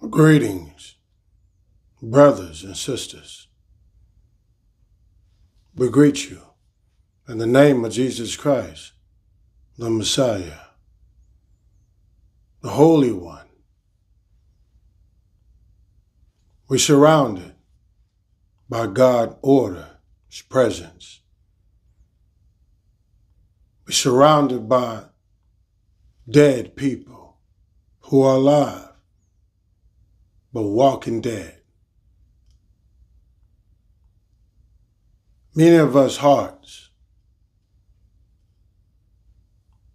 Greetings, brothers and sisters. We greet you in the name of Jesus Christ, the Messiah, the Holy One. We're surrounded by God's order, His presence. We're surrounded by dead people who are alive, but walking dead. Many of us hearts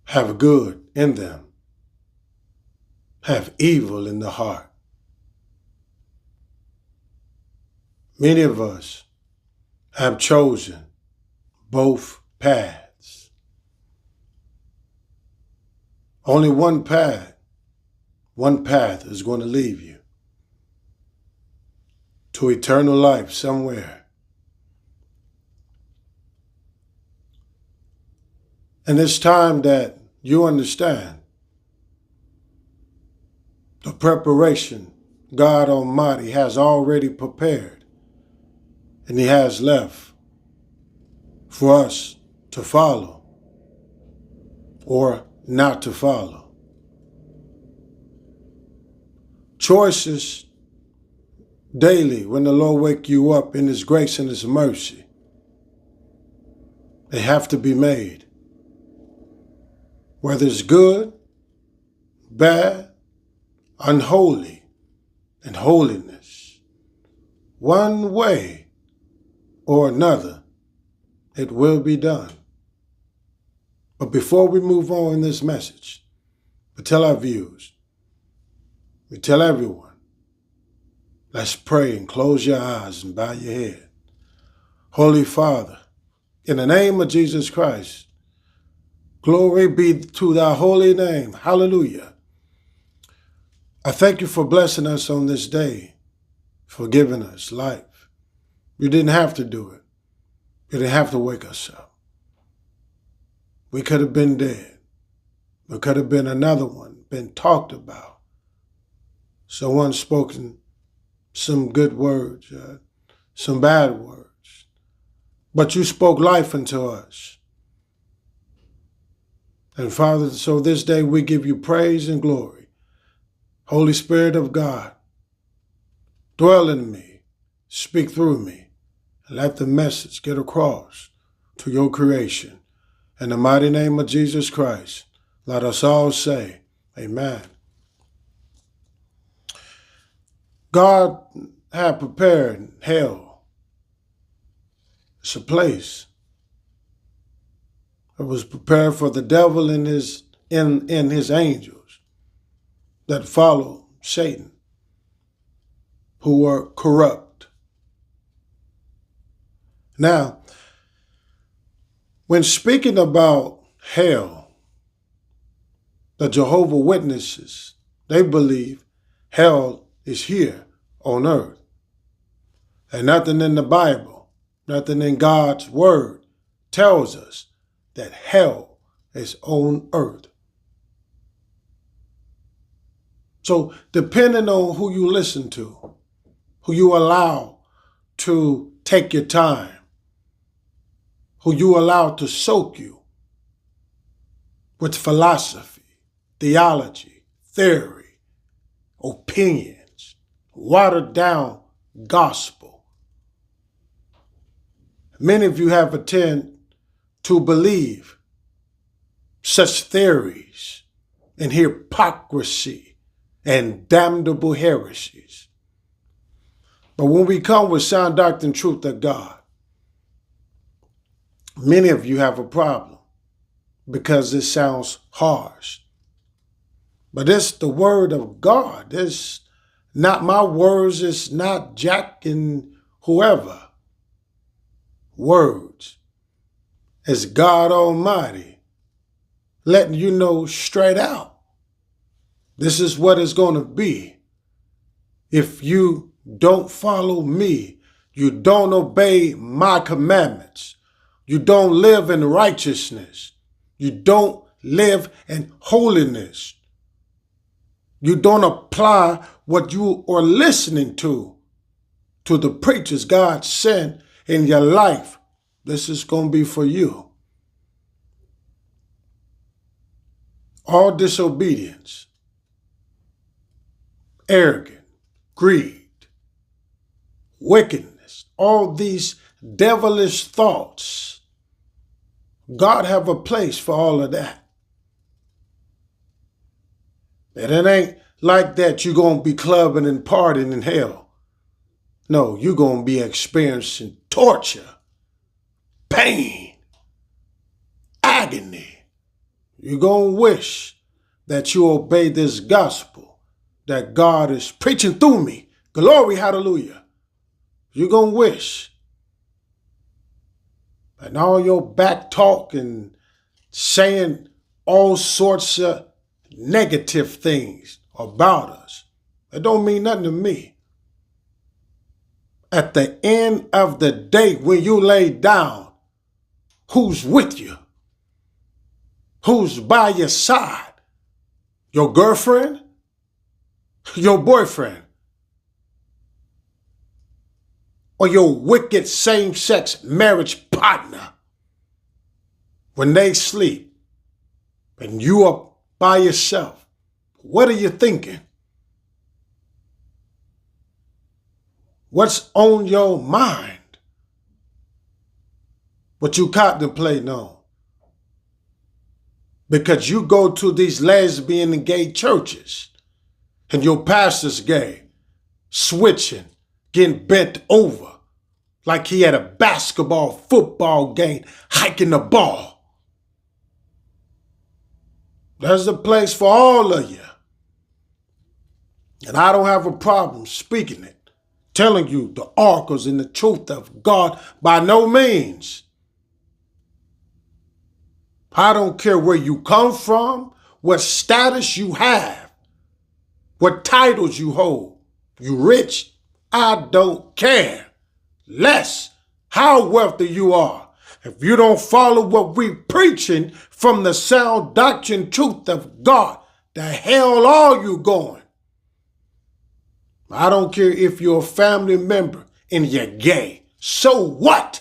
have good in them, have evil in the heart. Many of us have chosen both paths. Only one path is going to lead you to eternal life somewhere. And it's time that you understand the preparation God Almighty has already prepared and He has left for us to follow or not to follow. Choices daily when the Lord wake you up in His grace and His mercy, they have to be made. Whether it's good, bad, unholy, and holiness, one way or another, it will be done. But before we move on in this message, we tell our viewers, we tell everyone, let's pray and close your eyes and bow your head. Holy Father, in the name of Jesus Christ, glory be to thy holy name. Hallelujah. I thank you for blessing us on this day, for giving us life. You didn't have to do it. You didn't have to wake us up. We could have been dead. There could have been another one, been talked about. Someone spoken some good words, some bad words. But you spoke life into us. And Father, so this day we give you praise and glory. Holy Spirit of God, dwell in me, speak through me, and let the message get across to your creation. In the mighty name of Jesus Christ, let us all say, amen. God had prepared hell. It's a place. It was prepared for the devil and his angels that followed Satan, who were corrupt. Now, when speaking about hell, the Jehovah's Witnesses, they believe hell is here on earth. And nothing in the Bible, nothing in God's word tells us that hell is on earth. So depending on who you listen to, who you allow to take your time, who you allow to soak you with philosophy, theology, theory, opinions, watered down gospel. Many of you have a tend to believe such theories and hypocrisy and damnable heresies. But when we come with sound doctrine, truth of God, many of you have a problem because it sounds harsh. But it's the word of God. It's not my words. It's not Jack and whoever. Words. It's God Almighty letting you know straight out. This is what it's going to be. If you don't follow me, you don't obey my commandments, you don't live in righteousness, you don't live in holiness, you don't apply what you are listening to the preachers God sent in your life, this is going to be for you. All disobedience, arrogance, greed, wickedness, all these devilish thoughts, God have a place for all of that. And it ain't like that you're going to be clubbing and partying in hell. No, you're going to be experiencing torture, pain, agony. You're going to wish that you obey this gospel that God is preaching through me. Glory, hallelujah. You're going to wish. And all your back talk and saying all sorts of negative things about us, it don't mean nothing to me. At the end of the day, when you lay down, who's with you? Who's by your side? Your girlfriend? Your boyfriend? Or your wicked same-sex marriage partner? When they sleep and you are by yourself, what are you thinking? What's on your mind? What you contemplating on? Because you go to these lesbian and gay churches and your pastor's gay, switching, getting bent over like he had a basketball, football game, hiking the ball. There's a place for all of you. And I don't have a problem speaking it, telling you the oracles and the truth of God by no means. I don't care where you come from, what status you have, what titles you hold. You rich? I don't care. Less how wealthy you are. If you don't follow what we preaching from the sound doctrine truth of God, the hell are you going? I don't care if you're a family member and you're gay. So what?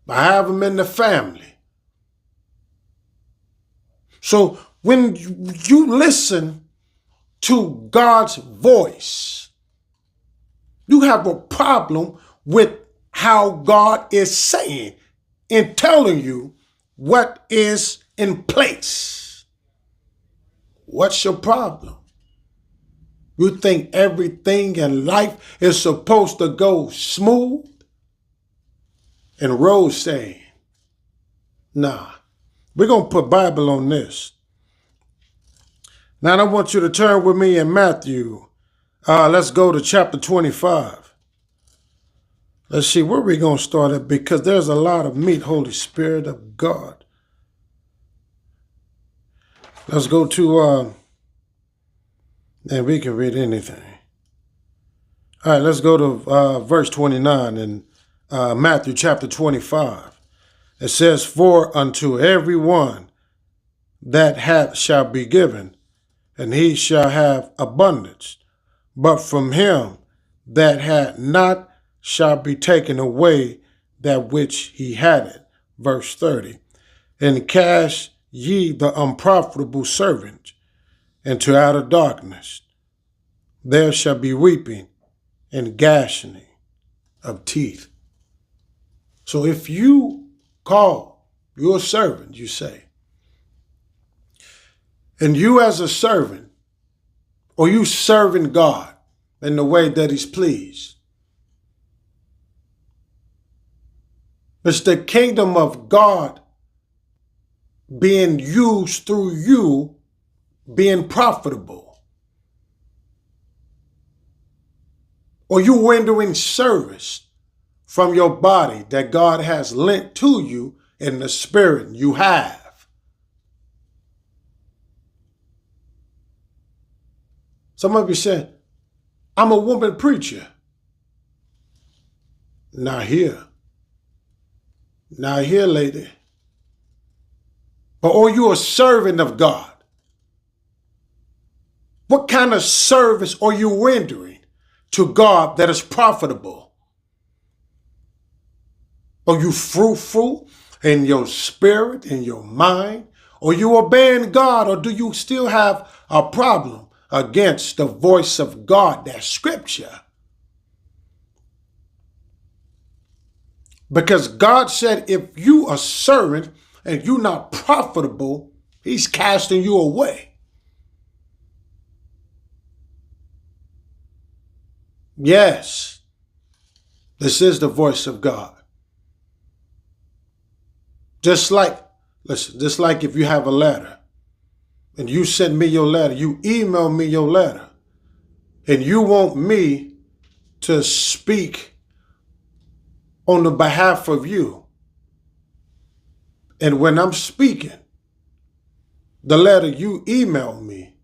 I have them in the family. So when you listen to God's voice, you have a problem with how God is saying and telling you what is in place. What's your problem? You think everything in life is supposed to go smooth and rose-saying? Nah, we're going to put Bible on this. Now I want you to turn with me in Matthew. Let's go to chapter 25. Let's see, where we going to start at, because there's a lot of meat, Holy Spirit of God. Let's go to, and we can read anything. All right, let's go to verse 29 in Matthew chapter 25. It says, "For unto every one that hath shall be given, and he shall have abundance. But from him that hath not shall be taken away that which he had it." Verse 30. "And cast ye the unprofitable servant into outer darkness. there shall be weeping and gnashing of teeth. So if you call your servant, you say, and you as a servant, or you serving God in the way that he's pleased, it's the kingdom of God being used through you, being profitable. Or you rendering service from your body that God has lent to you in the spirit you have. Some of you say, I'm a woman preacher. Not here. Not here, lady. But are you a servant of God? What kind of service are you rendering to God that is profitable? Are you fruitful in your spirit, in your mind? Are you obeying God, or do you still have a problem against the voice of God, that scripture? Because God said if you are servant and you're not profitable, he's casting you away. Yes, this is the voice of God. Just like if you have a letter and you send me your letter, you email me your letter, and you want me to speak on the behalf of you. And when I'm speaking, the letter you email me,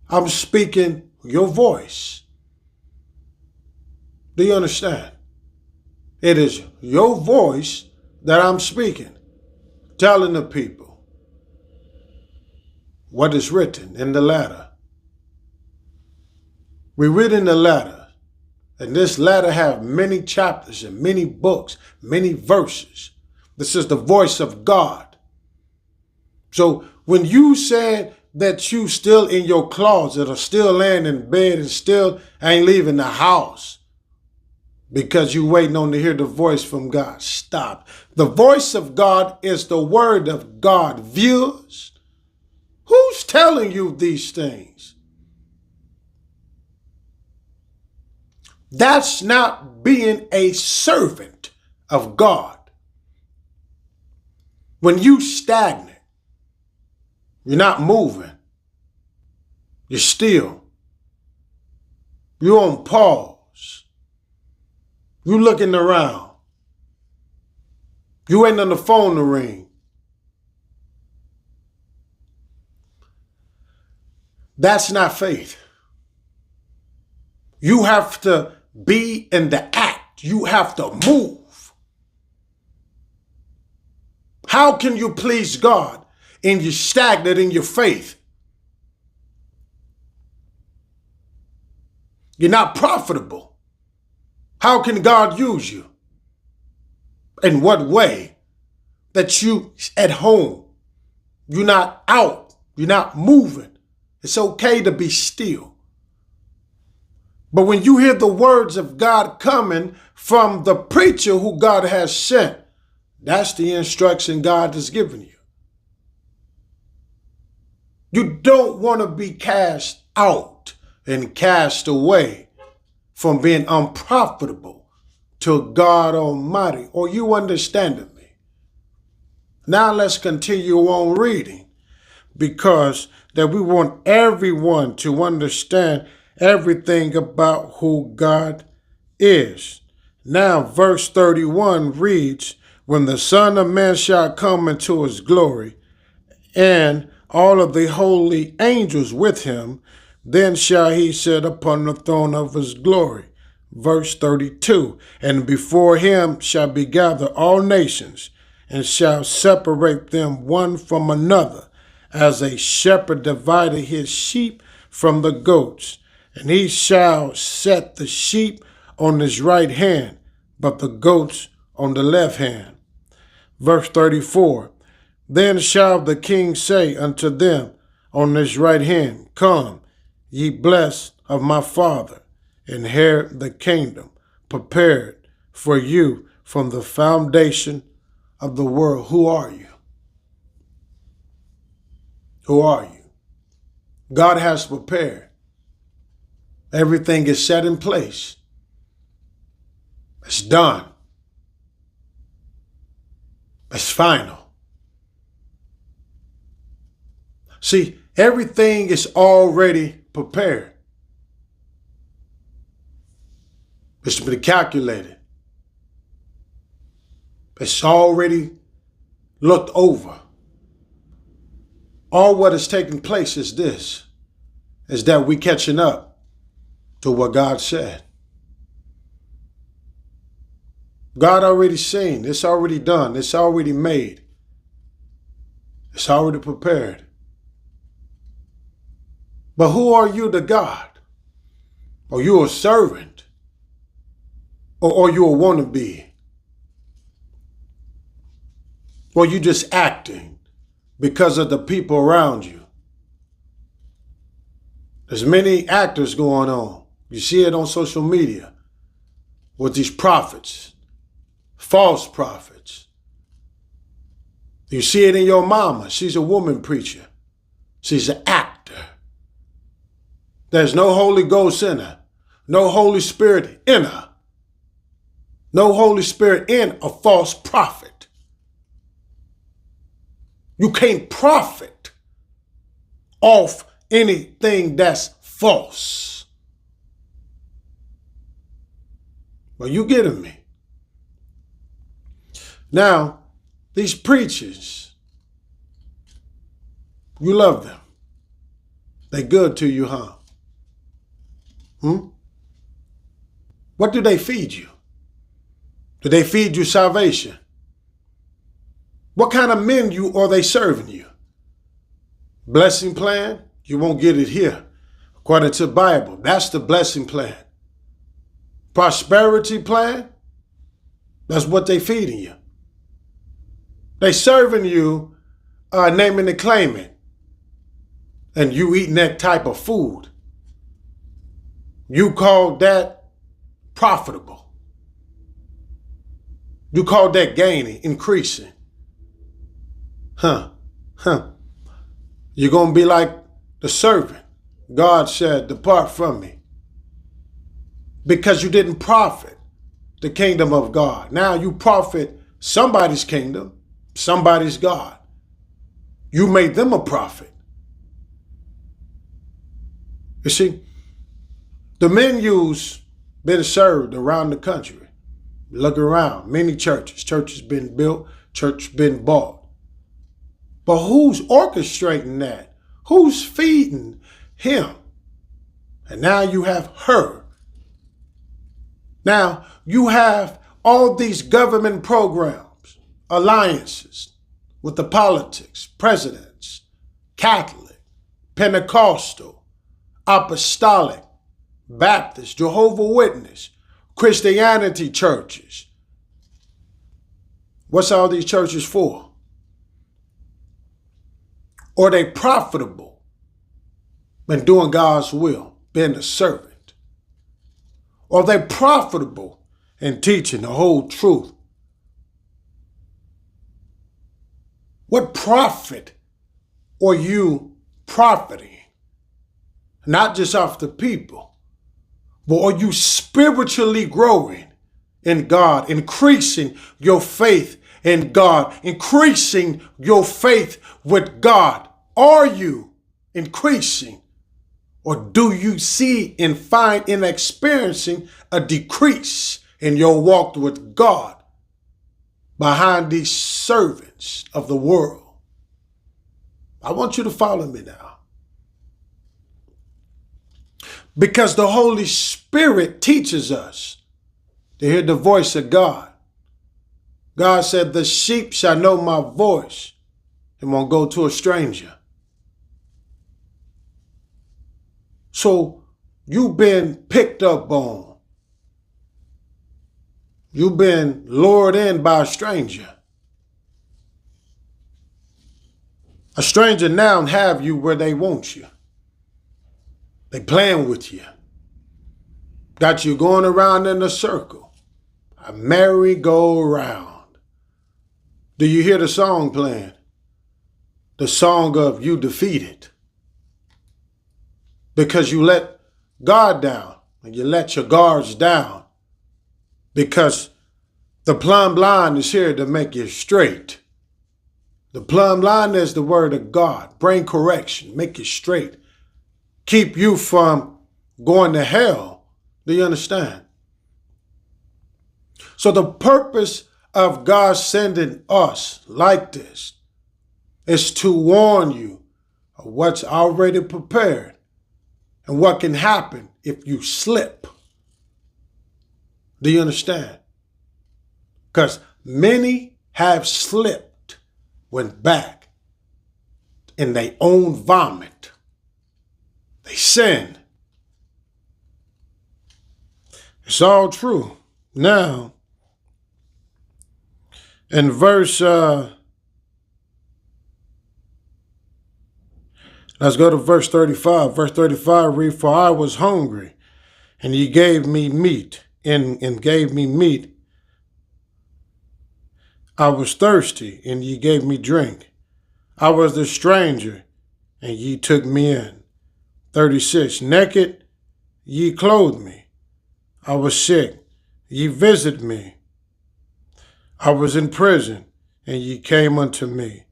I'm speaking your voice. Do you understand? It is your voice that I'm speaking, telling the people what is written in the letter. We read in the letter, and this letter have many chapters and many books, many verses. This is the voice of God. So when you said that you still in your closet or still laying in bed and still ain't leaving the house because you waiting on to hear the voice from God, stop. The voice of God is the word of God. Viewers, who's telling you these things? That's not being a servant of God. When you stagnant, you're not moving, you're still, you're on pause, you looking around, you ain't on the phone to ring. That's not faith. You have to be in the act. You have to move. How can you please God and you're stagnant in your faith? You're not profitable. How can God use you? In what way? That you at home, you're not out, you're not moving. It's okay to be still. But when you hear the words of God coming from the preacher who God has sent, that's the instruction God has given you. You don't want to be cast out and cast away from being unprofitable to God Almighty. Or you understanding me? Now let's continue on reading, because that we want everyone to understand everything about who God is. Now verse 31 reads, when the Son of Man shall come into his glory, and all of the holy angels with him, then shall he sit upon the throne of his glory. Verse 32, and before him shall be gathered all nations, and shall separate them one from another, as a shepherd divided his sheep from the goats. And he shall set the sheep on his right hand, but the goats on the left hand. Verse 34, then shall the king say unto them on his right hand, come, ye blessed of my Father, inherit the kingdom prepared for you from the foundation of the world. Who are you? Who are you? God has prepared. Everything is set in place. It's done. It's final. See, everything is already prepared. It's been calculated. It's already looked over. All what is taking place is this, is that we catching up to what God said. God already seen. It's already done. It's already made. It's already prepared. But who are you to God? Are you a servant? Or are you a wannabe? Or you just acting because of the people around you? There's many actors going on. You see it on social media with these prophets, false prophets. You see it in your mama. She's a woman preacher. She's an actor. There's no Holy Ghost in her. No Holy Spirit in her. No Holy Spirit in a false prophet. You can't profit off anything that's false. Well, you getting me? Now, these preachers, you love them. They good to you, huh? What do they feed you? Do they feed you salvation? What kind of menu are they serving you? Blessing plan? You won't get it here. According to the Bible, that's the blessing plan. Prosperity plan? That's what they feeding you. They serving you naming and claiming. And you eating that type of food. You call that profitable. You call that gaining, increasing. You're going to be like the servant. God said, depart from me. Because you didn't profit the kingdom of God. Now you profit somebody's kingdom, somebody's God. You made them a prophet. You see, the menu's been served around the country. Look around, many churches been built, church been bought. But who's orchestrating that? Who's feeding him? And now you have her. Now you have all these government programs, alliances with the politics, presidents, Catholic, Pentecostal, Apostolic, Baptist, Jehovah's Witness, Christianity churches. What's all these churches for? Are they profitable in doing God's will, being a servant? Are they profitable in teaching the whole truth? What profit are you profiting? Not just off the people, but are you spiritually growing in God, increasing your faith in God, increasing your faith with God? Are you increasing? Or do you see and find and experiencing a decrease in your walk with God behind these servants of the world? I want you to follow me now. Because the Holy Spirit teaches us to hear the voice of God. God said, the sheep shall know my voice and won't go to a stranger. So you've been picked up on. You've been lured in by a stranger. A stranger now have you where they want you. They playing with you. Got you going around in a circle. A merry-go-round. Do you hear the song playing? The song of you defeated. Because you let God down. And you let your guards down. Because the plumb line is here to make you straight. The plumb line is the word of God. Bring correction. Make you straight. Keep you from going to hell. Do you understand? So the purpose of God sending us like this is to warn you of what's already prepared and what can happen if you slip. Do you understand? Because many have slipped, went back in their own vomit. They sinned. It's all true. Now, in verse, let's go to verse 35. Verse 35 read, "For I was hungry, and ye gave me meat, and gave me meat. I was thirsty, and ye gave me drink. I was the stranger, and ye took me in." 36, "Naked, ye clothed me. I was sick, ye visited me. I was in prison, and ye came unto me.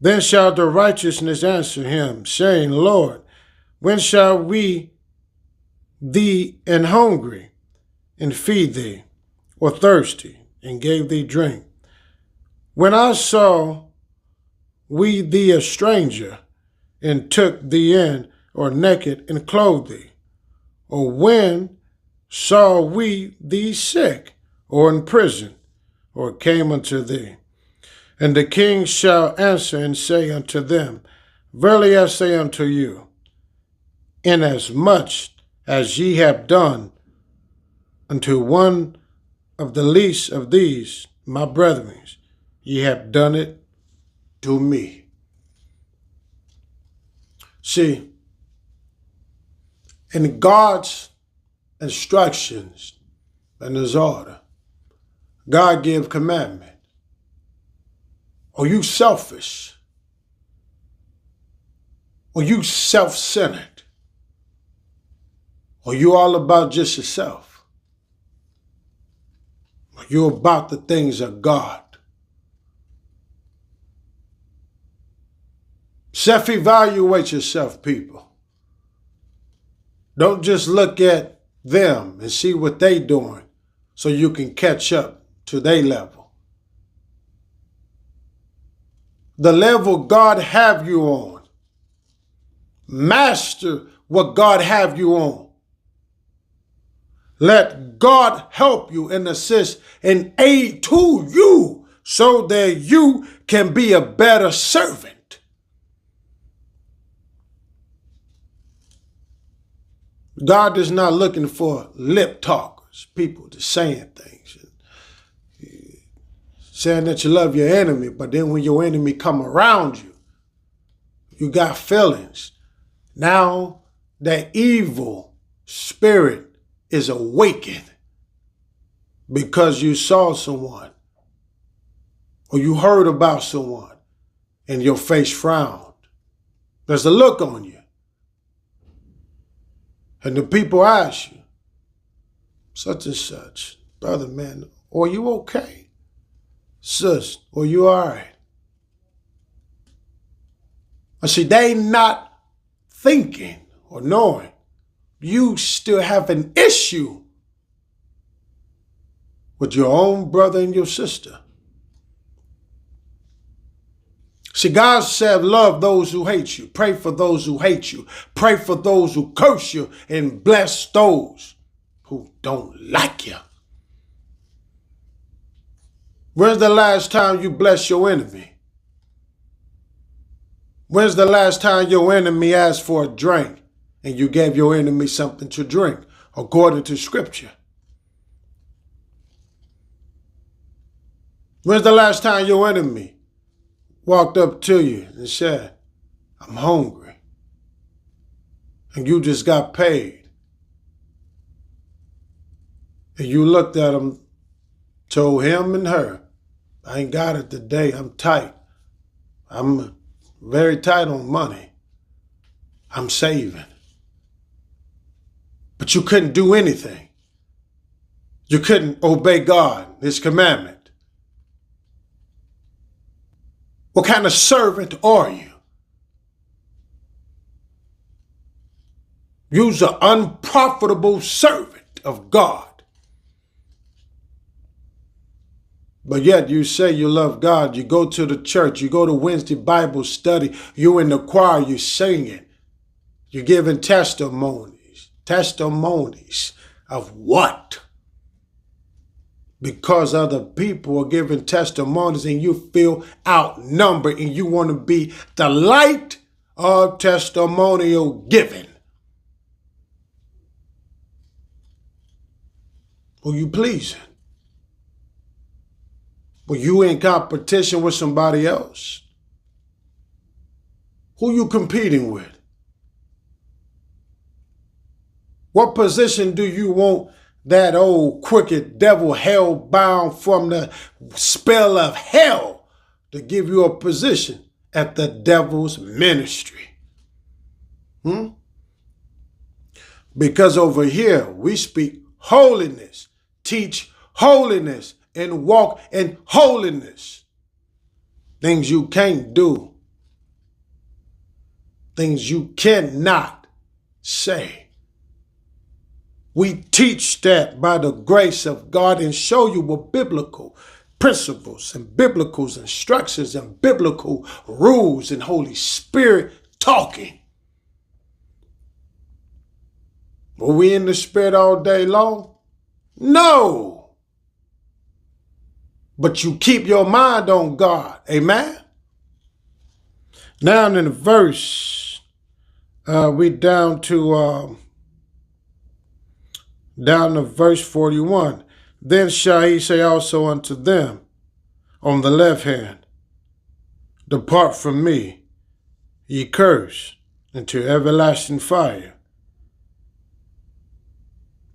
Then shall the righteousness answer him, saying, Lord, when shall we thee and hungry, and feed thee, or thirsty, and gave thee drink? When I saw we thee a stranger, and took thee in, or naked, and clothed thee? Or when saw we thee sick, or in prison, or came unto thee?" And the king shall answer and say unto them, Verily I say unto you, inasmuch as ye have done unto one of the least of these, my brethren, ye have done it to me. See, in God's instructions and his order, God gave commandment. Are you selfish? Are you self-centered? Are you all about just yourself? Are you about the things of God? Self-evaluate yourself, people. Don't just look at them and see what they doing so you can catch up to their level. The level God have you on. Master what God have you on. Let God help you and assist and aid to you so that you can be a better servant. God is not looking for lip talkers, people just saying things, saying that you love your enemy, but then when your enemy come around you, you got feelings. Now that evil spirit is awakened because you saw someone or you heard about someone and your face frowned. There's a look on you. And the people ask you, such and such, brother, man, are you okay? Sis, are you all right? I see, they not thinking or knowing you still have an issue with your own brother and your sister. See, God said, love those who hate you. Pray for those who hate you. Pray for those who curse you and bless those who don't like you. When's the last time you blessed your enemy? When's the last time your enemy asked for a drink and you gave your enemy something to drink according to scripture? When's the last time your enemy walked up to you and said, I'm hungry? and you just got paid. And you looked at him, told him and her, I ain't got it today. I'm tight. I'm very tight on money. I'm saving. But you couldn't do anything. You couldn't obey God, his commandment. What kind of servant are you? You're an unprofitable servant of God. But yet you say you love God. You go to the church. You go to Wednesday Bible study. You in the choir. You singing. You're giving testimonies. Testimonies of what? Because other people are giving testimonies and you feel outnumbered and you want to be the light of testimonial giving. Who you pleasing? Well, you in competition with somebody else. Who you competing with? What position do you want that old crooked devil hell bound from the spell of hell to give you a position at the devil's ministry? Because over here we speak holiness, teach holiness, and walk in holiness. Things you can't do. Things you cannot say. We teach that by the grace of God and show you what biblical principles and biblical instructions and biblical rules and Holy Spirit talking. Were we in the Spirit all day long? No. But you keep your mind on God. Amen? Now in the verse, we down to verse 41. Then shall he say also unto them on the left hand, Depart from me, ye cursed, into everlasting fire,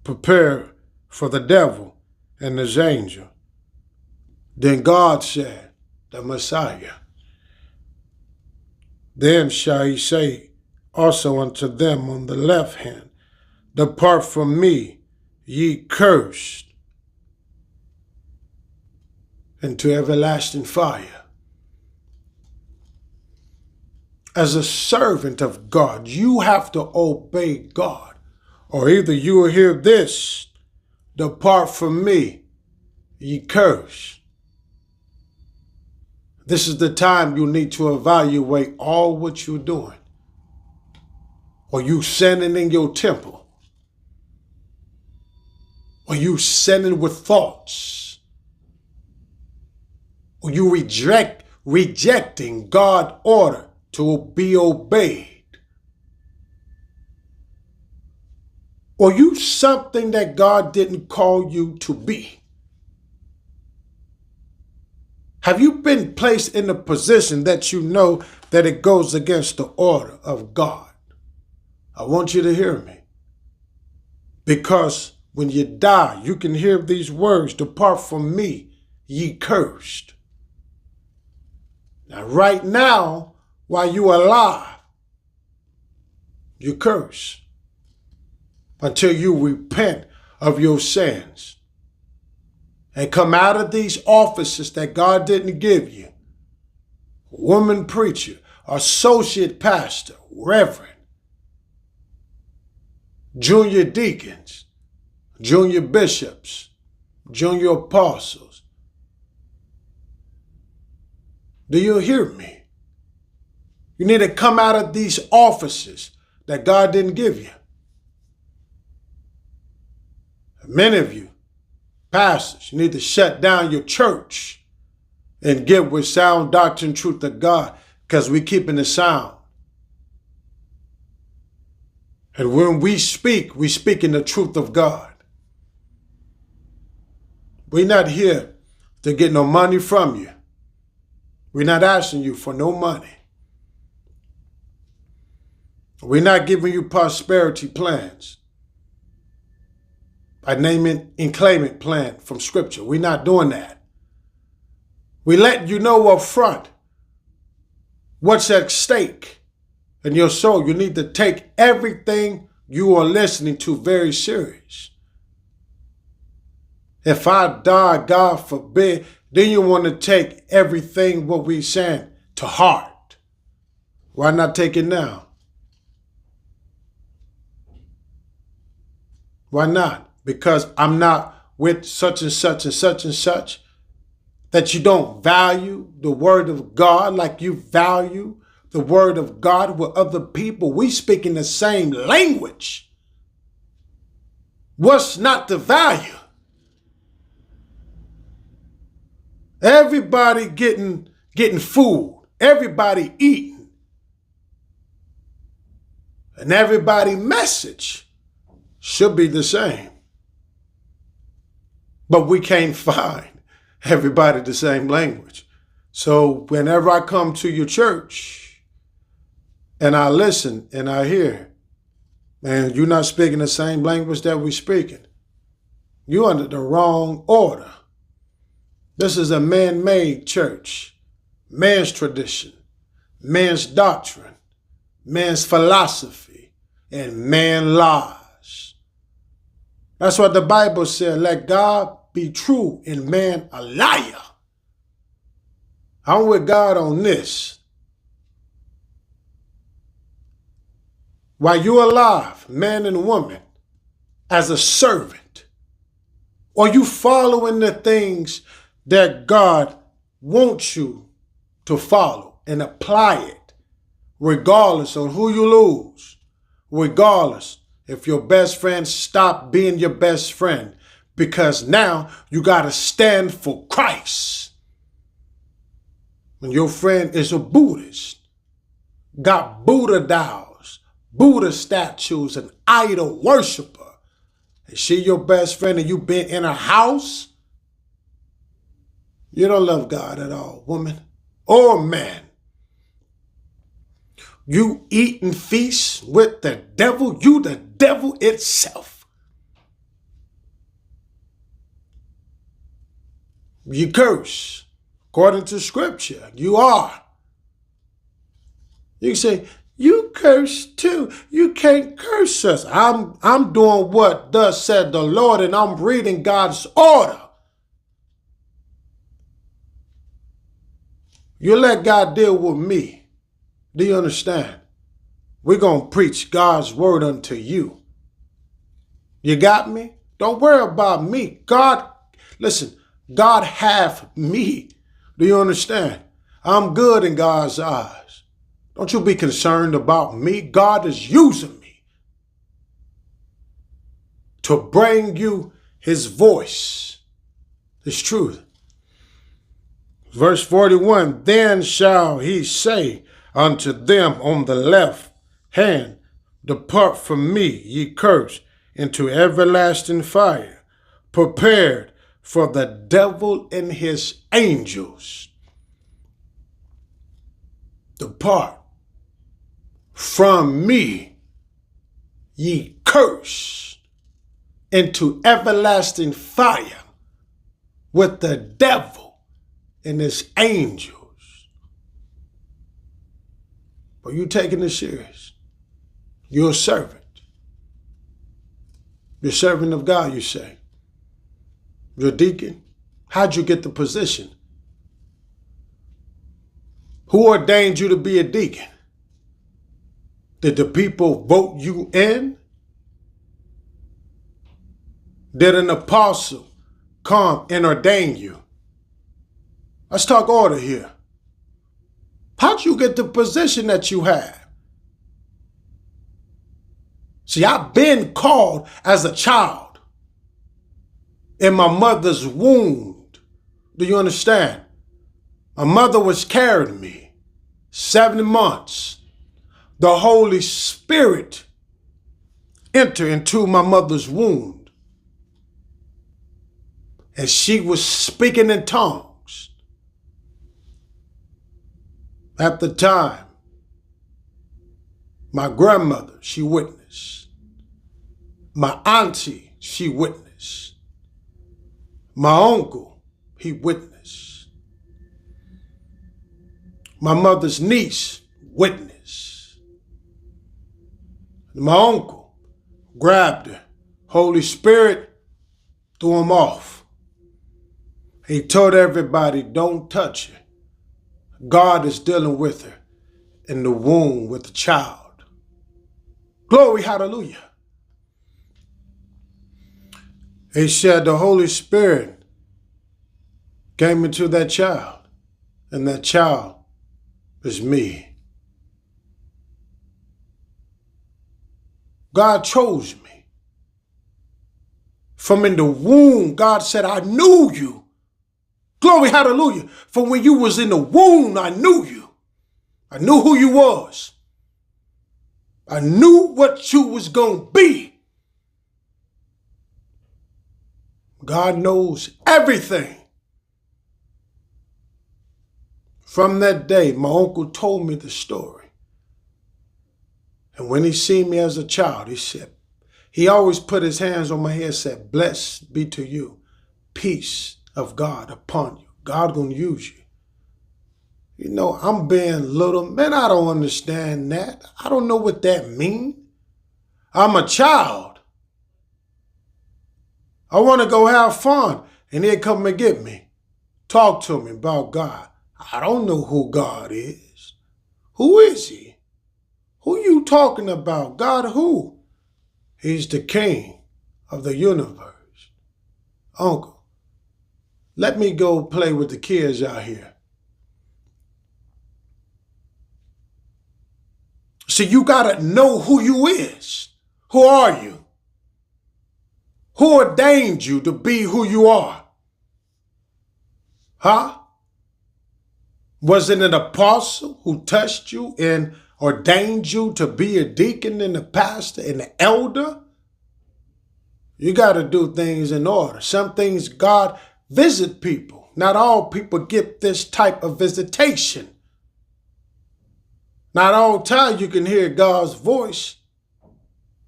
prepare for the devil and his angel. Then God said, the Messiah, then shall he say also unto them on the left hand, Depart from me, ye cursed, into everlasting fire. As a servant of God, you have to obey God. Or either you will hear this, Depart from me, ye cursed. This is the time you need to evaluate all what you're doing. Are you sinning in your temple? Are you sinning with thoughts? Are you rejecting God's order to be obeyed? Are you something that God didn't call you to be? Have you been placed in a position that you know that it goes against the order of God? I want you to hear me. Because when you die, you can hear these words, Depart from me, ye cursed. Now, right now, while you are alive, you curse until you repent of your sins and come out of these offices that God didn't give you. Woman preacher, associate pastor, reverend, junior deacons, junior bishops, junior apostles. Do you hear me? You need to come out of these offices that God didn't give you. Many of you, pastors, you need to shut down your church and get with sound doctrine, truth of God, because we're keeping it sound. And when we speak in the truth of God. We're not here to get no money from you. We're not asking you for no money. We're not giving you prosperity plans. A name it and claim it plan from Scripture. We're not doing that. We let you know up front what's at stake in your soul. You need to take everything you are listening to very serious. If I die, God forbid, then you want to take everything what we saying to heart. Why not take it now? Why not? Because I'm not with such and such and such and such. That you don't value the word of God like you value the word of God with other people. We speak in the same language. What's not the value? Everybody getting food. Everybody eating. And everybody's message should be the same. But we can't find everybody the same language. So whenever I come to your church and I listen and I hear, man, you're not speaking the same language that we're speaking. You're under the wrong order. This is a man-made church, man's tradition, man's doctrine, man's philosophy, and man lies. That's what the Bible said. Let God be true and man a liar. I'm with God on this. While you're alive, man and woman, as a servant, are you following the things that God wants you to follow and apply it, regardless of who you lose, regardless if your best friend stopped being your best friend, because now you got to stand for Christ. When your friend is a Buddhist, got Buddha dolls, Buddha statues, and idol worshiper, is she your best friend and you been in her house? You don't love God at all, woman or man. You eat and feast with the devil, you the devil itself. You curse. According to Scripture, you are. You can say, you curse too. You can't curse us. I'm doing what thus said the Lord, and I'm reading God's order. You let God deal with me. Do you understand? We're going to preach God's word unto you. You got me? Don't worry about me. God, listen, God have me. Do you understand? I'm good in God's eyes. Don't you be concerned about me. God is using me to bring you his voice, his truth. Verse 41, then shall he say unto them on the left hand, depart from me, ye cursed, into everlasting fire, prepared for the devil and his angels. Depart from me, ye cursed, into everlasting fire with the devil and his angels. But you taking this serious. You're a servant. You're a servant of God, you say. You're a deacon. How'd you get the position? Who ordained you to be a deacon? Did the people vote you in? Did an apostle come and ordain you? Let's talk order here. How'd you get the position that you have? See, I've been called as a child in my mother's womb. Do you understand? My mother was carrying me 7 months. The Holy Spirit entered into my mother's womb. And she was speaking in tongues. At the time, My grandmother, she witnessed. My auntie, she witnessed. My uncle, he witnessed. My mother's niece witnessed. My uncle grabbed her. Holy Spirit threw him off. He told everybody, don't touch her. God is dealing with her in the womb with the child. Glory, hallelujah. He said the Holy Spirit came into that child, and that child is me. God chose me. From in the womb, God said, I knew you. Glory, hallelujah. From when you was in the womb, I knew you. I knew who you was. I knew what you was going to be. God knows everything. From that day, my uncle told me the story. And when he seen me as a child, he said, he always put his hands on my head and said, blessed be to you, peace of God upon you. God gonna use you. You know, I'm being little. Man, I don't understand that. I don't know what that means. I'm a child. I want to go have fun. And he'd come and get me. Talk to me about God. I don't know who God is. Who is he? Who you talking about? God who? He's the king of the universe. Uncle, let me go play with the kids out here. So you got to know who you is. Who are you? Who ordained you to be who you are? Huh? Was it an apostle who touched you and ordained you to be a deacon and a pastor and an elder? You got to do things in order. Some things God visit people. Not all people get this type of visitation. Not all time you can hear God's voice.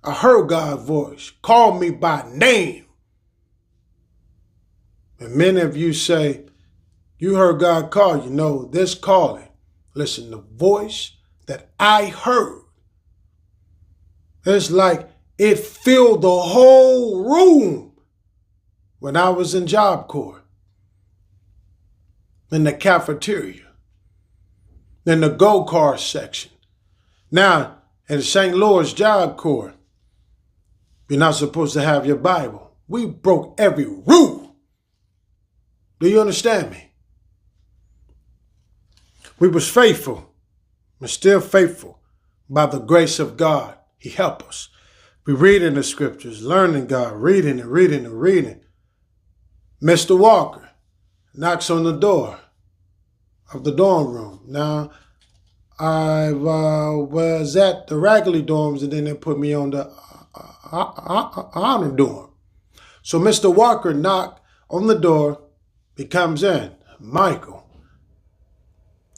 I heard God's voice. Call me by name. And many of you say, you heard God call you. No, this calling. Listen, the voice that I heard. It's like it filled the whole room when I was in Job Corps. In the cafeteria. In the go-kart section. Now, in St. Louis Job Corps, you're not supposed to have your Bible. We broke every rule. Do you understand me? We was faithful. We're still faithful. By the grace of God, he helped us. We read in the scriptures, learning God, reading and reading and reading. Mr. Walker knocks on the door of the dorm room. Now, I was at the Ragley dorms, and then they put me on the honor dorm. So Mr. Walker knocked on the door. He comes in. Michael,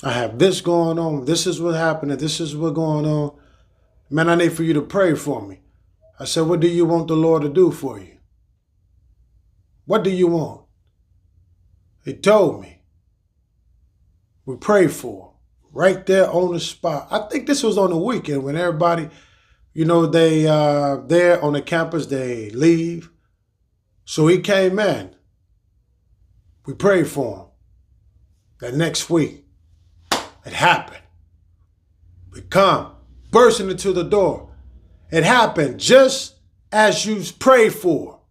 I have this going on. This is what happened. This is what's going on. Man, I need for you to pray for me. I said, what do you want the Lord to do for you? What do you want? He told me. We prayed for him right there on the spot. I think this was on the weekend when everybody, you know, they there on the campus, they leave. So he came in. We prayed for him. That next week, it happened. We come, bursting into the door. It happened just as you prayed for.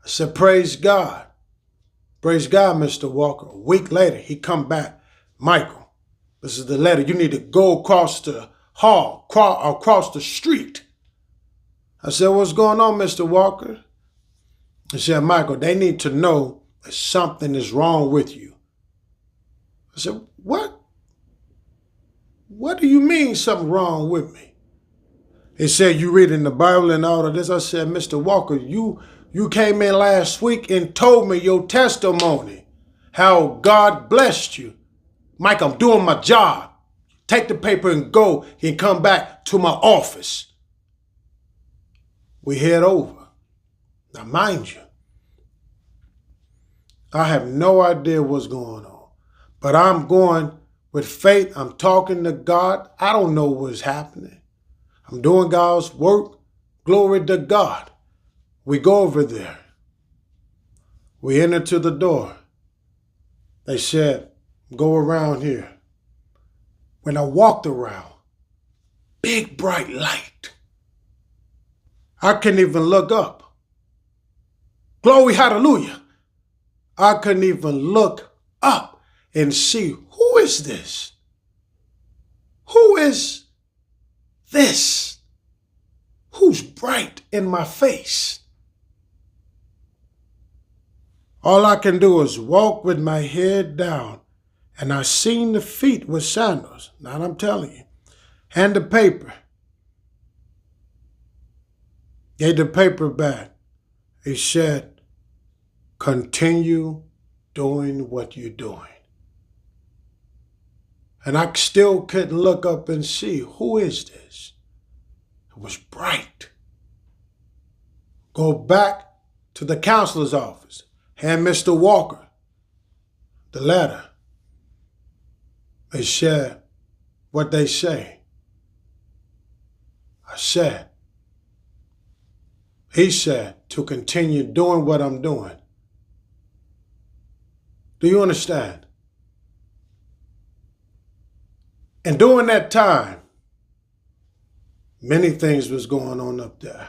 I said, praise God. Praise God, Mr. Walker. A week later, he come back. Michael, this is the letter. You need to go across the hall, across the street. I said, what's going on, Mr. Walker? He said, Michael, they need to know that something is wrong with you. I said, what? What do you mean something wrong with me? He said, you reading the Bible and all of this. I said, Mr. Walker, you came in last week and told me your testimony, how God blessed you. Mike, I'm doing my job. take the paper and go and come back to my office. We head over. Now, mind you, I have no idea what's going on, but I'm going with faith. I'm talking to God. I don't know what's happening. I'm doing God's work. Glory to God. We go over there. We enter to the door. They said, go around here. When I walked around, big bright light. I couldn't even look up. Glory, hallelujah. I couldn't even look up and see, who is this? Who is this? Who's bright in my face? All I can do is walk with my head down, and I seen the feet with sandals. Now I'm telling you. And the paper. Gave the paper back. He said, continue doing what you're doing. And I still couldn't look up and see, who is this? It was bright. Go back to the counselor's office. Hand Mr. Walker the letter. They said what they say. I said, he said to continue doing what I'm doing. Do you understand? And during that time, many things was going on up there.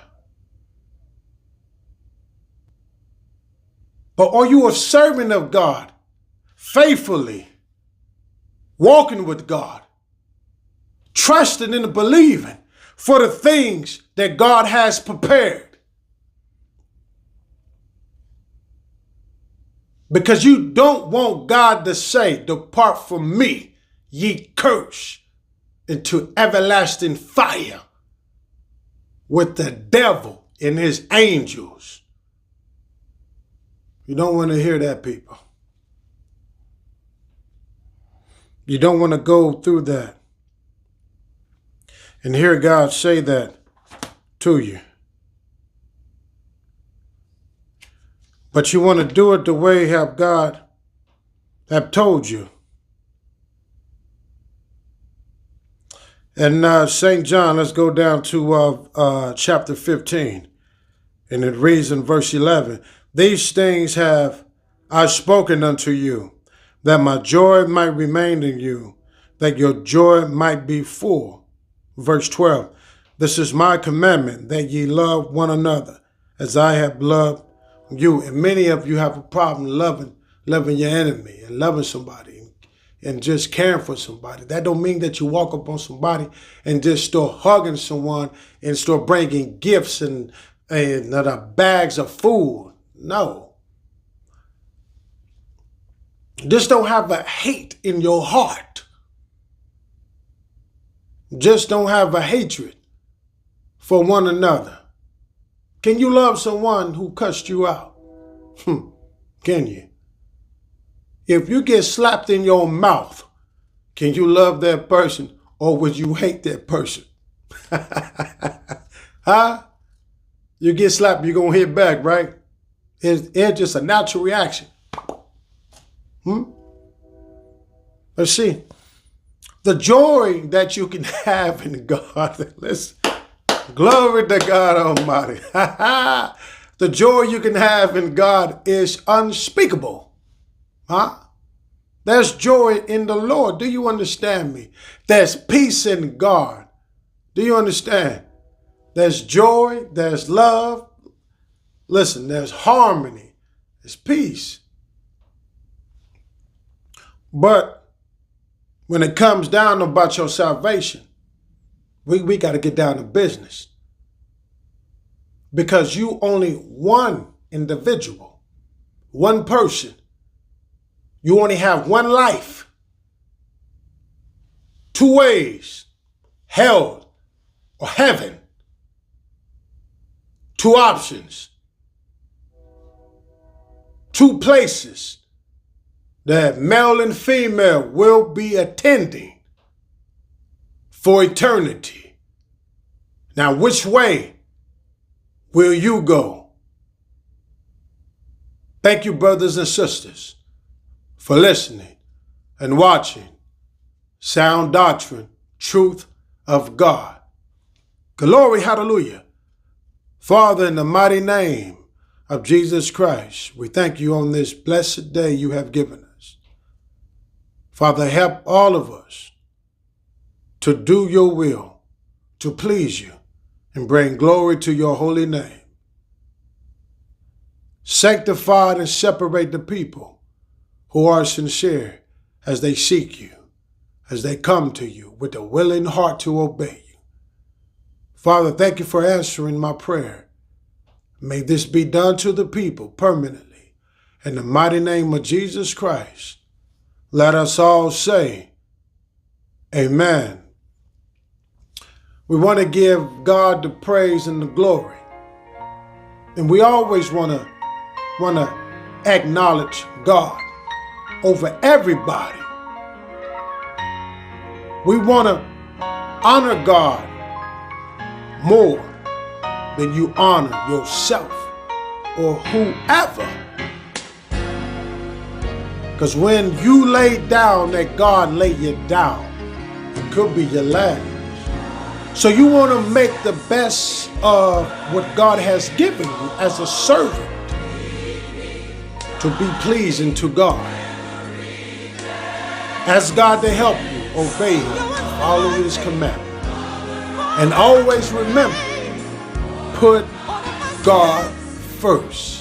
But are you a servant of God, faithfully walking with God, trusting and believing for the things that God has prepared? Because you don't want God to say, depart from me, ye cursed, into everlasting fire with the devil and his angels. You don't want to hear that, people. You don't want to go through that and hear God say that to you. But you want to do it the way have God have told you. And St. John, let's go down to chapter 15. And it reads in verse 11, these things have I spoken unto you, that my joy might remain in you, that your joy might be full. Verse 12, this is my commandment, that ye love one another, as I have loved you. And many of you have a problem loving your enemy and loving somebody and just caring for somebody. That don't mean that you walk up on somebody and just start hugging someone and start bringing gifts and bags of food. No. Just don't have a hate in your heart. Just don't have a hatred for one another. Can you love someone who cussed you out? Can you? If you get slapped in your mouth, can you love that person, or would you hate that person? Huh? You get slapped, you're going to hit back, right? It's just a natural reaction. Let's see. The joy that you can have in God. Listen. Glory to God Almighty. The joy you can have in God is unspeakable. There's joy in the Lord. Do you understand me? There's peace in God. Do you understand? There's joy. There's love. Listen, there's harmony. There's peace. But when it comes down about your salvation, we got to get down to business. Because you only one individual, one person. You only have one life. Two ways, hell or heaven. Two options. Two places that male and female will be attending. for eternity. Now, which way will you go? Thank you, brothers and sisters, for listening and watching Sound Doctrine, Truth of God. Glory, hallelujah. Father, in the mighty name of Jesus Christ, we thank you on this blessed day you have given us. Father, help all of us to do your will, to please you, and bring glory to your holy name. Sanctify and separate the people who are sincere as they seek you, as they come to you with a willing heart to obey you. Father, thank you for answering my prayer. May this be done to the people permanently. In the mighty name of Jesus Christ, let us all say, amen. We want to give God the praise and the glory. And we always want to acknowledge God over everybody. We want to honor God more than you honor yourself or whoever. Because when you lay down, that God lay you down. It could be your last. So you want to make the best of what God has given you as a servant to be pleasing to God. Ask God to help you obey Him, follow His commandments. And always remember, put God first.